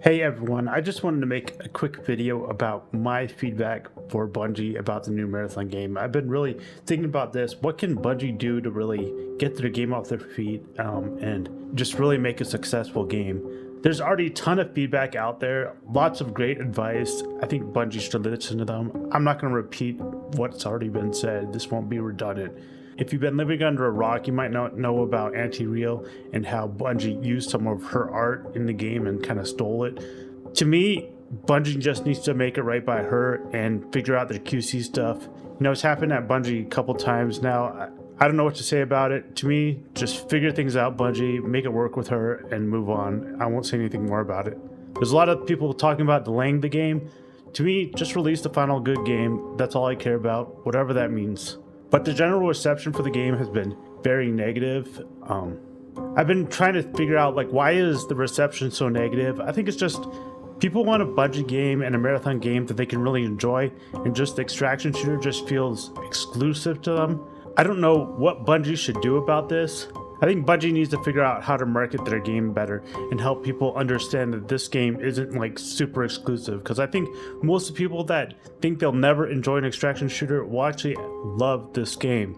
Hey everyone, I just wanted to make a quick video about my feedback for Bungie about the new Marathon game. I've been really thinking about this. What can Bungie do to really get their game off their feet and just really make a successful game? There's already a ton of feedback out there, lots of great advice. I think Bungie should listen to them. I'm not going to repeat what's already been said. This won't be redundant. If you've been living under a rock, you might not know about Anti-Real and how Bungie used some of her art in the game and kind of stole it. To me, Bungie just needs to make it right by her and figure out their QC stuff. You know, it's happened at Bungie a couple times now. I don't know what to say about it. To me, just figure things out, Bungie, make it work with her and move on. I won't say anything more about it. There's a lot of people talking about delaying the game. To me, just release the final good game. That's all I care about, whatever that means. But the general reception for the game has been very negative. I've been trying to figure out, like, why is the reception so negative? I think it's just people want a Bungie game and a Marathon game that they can really enjoy, and just the extraction shooter just feels exclusive to them. I don't know what Bungie should do about this. I think Bungie needs to figure out how to market their game better and help people understand that this game isn't like super exclusive, because I think most of the people that think they'll never enjoy an extraction shooter will actually love this game.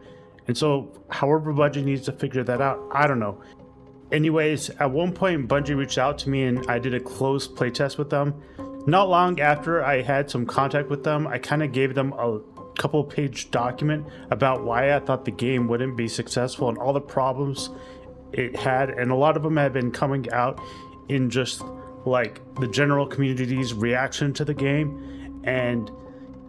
And so however Bungie needs to figure that out, I don't know. Anyways, at one point Bungie reached out to me and I did a closed playtest with them. Not long after I had some contact with them, I kind of gave them a couple page document about why I thought the game wouldn't be successful and all the problems it had, and a lot of them have been coming out in just like the general community's reaction to the game. And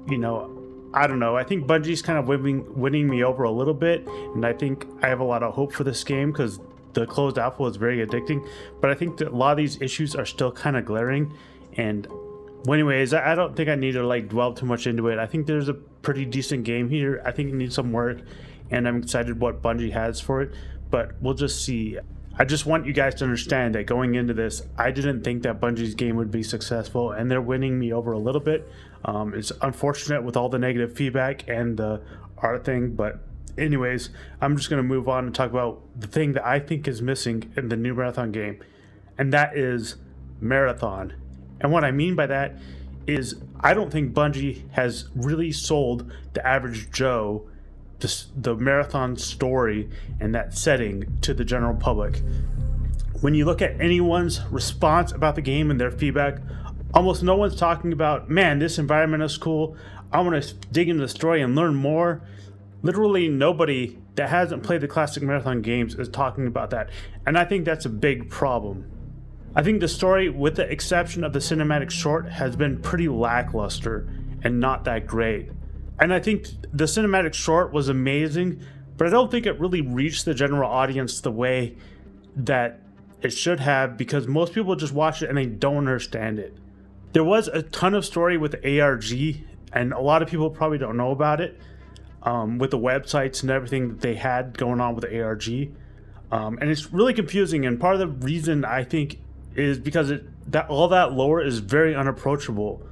you know, I don't know, I think Bungie's kind of winning me over a little bit, and I think I have a lot of hope for this game because the closed alpha was very addicting, but I think that a lot of these issues are still kind of glaring. And well, anyways, I don't think I need to like dwell too much into it. I think there's a pretty decent game here. I think it needs some work, and I'm excited what Bungie has for it, but we'll just see. I just want you guys to understand that going into this, I didn't think that Bungie's game would be successful, and they're winning me over a little bit. It's unfortunate with all the negative feedback and the art thing, but anyways, I'm just going to move on and talk about the thing that I think is missing in the new Marathon game, and that is Marathon. And what I mean by that is I don't think Bungie has really sold the average Joe the Marathon story and that setting to the general public. When you look at anyone's response about the game and their feedback, almost no one's talking about, man, this environment is cool, I want to dig into the story and learn more. Literally nobody that hasn't played the classic Marathon games is talking about that, and I think that's a big problem. I think the story, with the exception of the cinematic short, has been pretty lackluster and not that great. And I think the cinematic short was amazing, but I don't think it really reached the general audience the way that it should have, because most people just watch it and they don't understand it. There was a ton of story with ARG, and a lot of people probably don't know about it, with the websites and everything that they had going on with the ARG. And it's really confusing, and part of the reason I think is because all that lore is very unapproachable.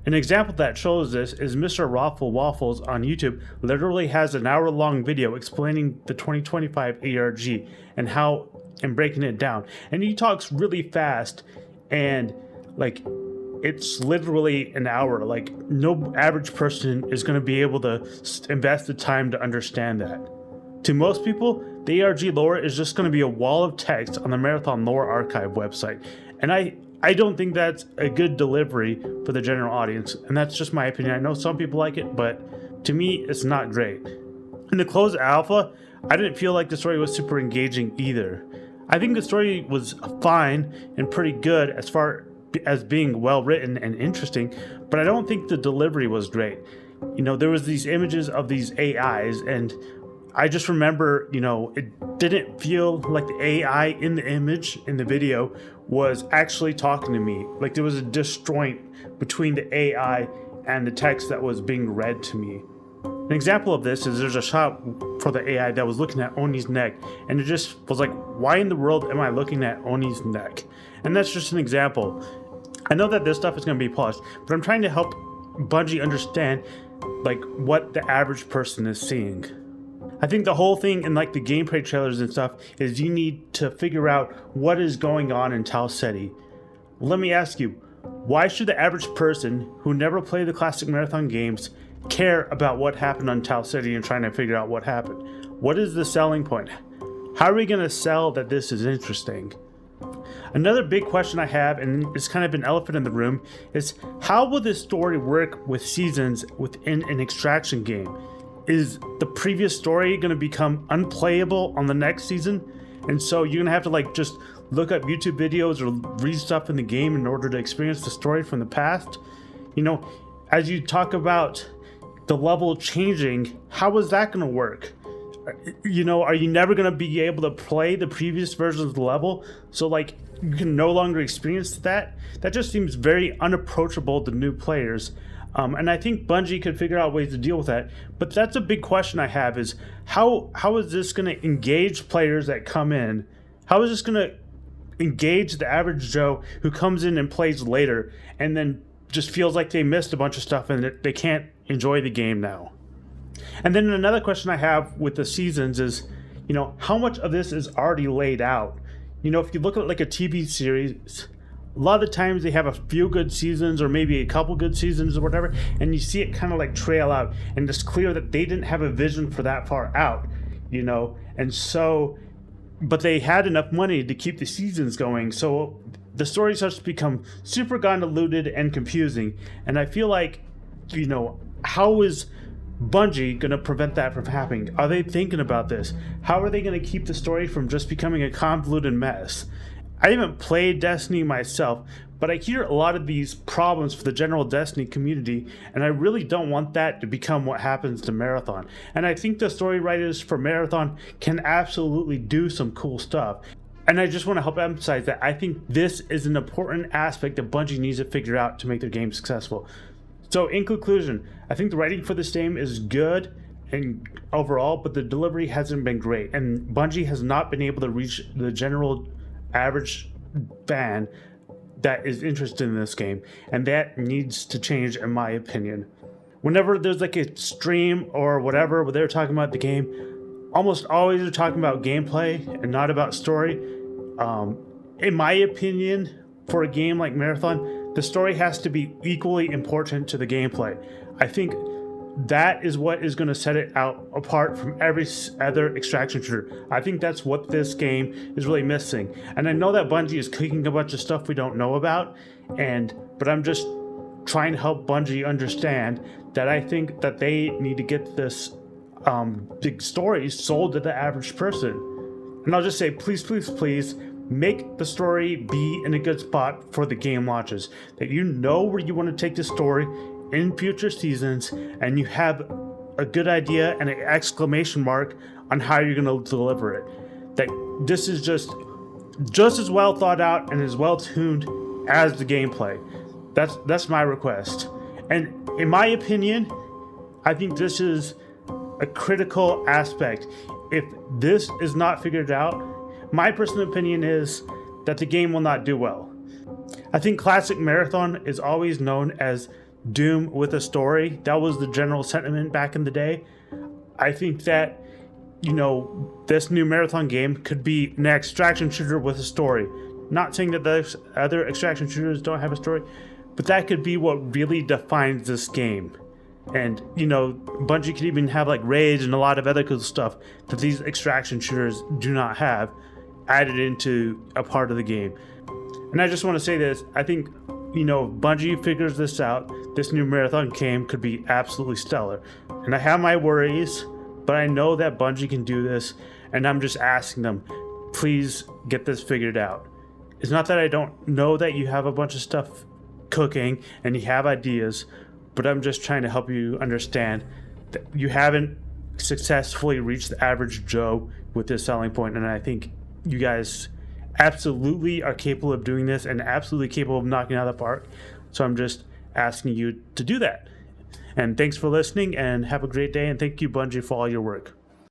An example that shows this is Mr. Raffle Waffles on YouTube literally has an hour-long video explaining the 2025 ARG and breaking it down. And he talks really fast, and like it's literally an hour. Like no average person is going to be able to invest the time to understand that. To most people, the ARG lore is just going to be a wall of text on the Marathon Lore Archive website. And I don't think that's a good delivery for the general audience. And that's just my opinion. I know some people like it, but to me, it's not great. In the closed alpha, I didn't feel like the story was super engaging either. I think the story was fine and pretty good as far as being well written and interesting, but I don't think the delivery was great. You know, there was these images of these AIs, and I just remember, you know, it didn't feel like the AI in the image, in the video, was actually talking to me. Like there was a disjoint between the AI and the text that was being read to me. An example of this is there's a shot for the AI that was looking at Oni's neck, and it just was like, why in the world am I looking at Oni's neck? And that's just an example. I know that this stuff is going to be polished, but I'm trying to help Bungie understand like what the average person is seeing. I think the whole thing in like the gameplay trailers and stuff is you need to figure out what is going on in Tau Ceti. let me ask you, why should the average person who never played the classic Marathon games care about what happened on Tau City and trying to figure out what happened? What is the selling point? How are we going to sell that this is interesting? Another big question I have, and it's kind of an elephant in the room, is how will this story work with seasons within an extraction game? Is the previous story going to become unplayable on the next season? And so you're going to have to like just look up YouTube videos or read stuff in the game in order to experience the story from the past? You know, as you talk about the level changing, how is that going to work? You know, are you never going to be able to play the previous versions of the level? So like you can no longer experience that? That just seems very unapproachable to new players. And I think Bungie could figure out ways to deal with that. But that's a big question I have, is how is this going to engage players that come in? How is this going to engage the average Joe who comes in and plays later and then just feels like they missed a bunch of stuff and they can't enjoy the game now? And then another question I have with the seasons is, you know, how much of this is already laid out? You know, if you look at like a TV series, a lot of the times they have a few good seasons or maybe a couple good seasons or whatever, and you see it kind of like trail out, and it's clear that they didn't have a vision for that far out, you know, and so, but they had enough money to keep the seasons going, so the story starts to become super convoluted and confusing. And I feel like, you know, how is Bungie going to prevent that from happening? Are they thinking about this? How are they going to keep the story from just becoming a convoluted mess? I haven't played Destiny myself, but I hear a lot of these problems for the general Destiny community, and I really don't want that to become what happens to Marathon. And I think the story writers for Marathon can absolutely do some cool stuff. And I just want to help emphasize that I think this is an important aspect that Bungie needs to figure out to make their game successful. So in conclusion, I think the writing for this game is good and overall, but the delivery hasn't been great. And Bungie has not been able to reach the general average fan that is interested in this game, and that needs to change in my opinion. Whenever there's like a stream or whatever where they're talking about the game, almost always they're talking about gameplay and not about story. In my opinion, for a game like Marathon, the story has to be equally important to the gameplay. I think that is what is going to set it out apart from every other extraction shooter. I think that's what this game is really missing. And I know that Bungie is cooking a bunch of stuff we don't know about, but I'm just trying to help Bungie understand that I think that they need to get this big stories sold to the average person. And I'll just say, please, please, please, make the story be in a good spot for the game launches. That you know where you want to take the story in future seasons, and you have a good idea and an exclamation mark on how you're going to deliver it. That this is just as well thought out and as well tuned as the gameplay. That's my request. And in my opinion, I think this is a critical aspect. If this is not figured out, my personal opinion is that the game will not do well. I think classic Marathon is always known as Doom with a story. That was the general sentiment back in the day. I think that, you know, this new Marathon game could be an extraction shooter with a story. Not saying that the other extraction shooters don't have a story, but that could be what really defines this game. And, you know, Bungie could even have like raids and a lot of other cool stuff that these extraction shooters do not have added into a part of the game. And I just want to say this, I think, you know, Bungie figures this out, this new Marathon game could be absolutely stellar. And I have my worries, but I know that Bungie can do this, and I'm just asking them, please get this figured out. It's not that I don't know that you have a bunch of stuff cooking and you have ideas, but I'm just trying to help you understand that you haven't successfully reached the average Joe with this selling point, and I think you guys absolutely are capable of doing this and absolutely capable of knocking it out of the park. So I'm just asking you to do that. And thanks for listening, and have a great day, and thank you, Bungie, for all your work.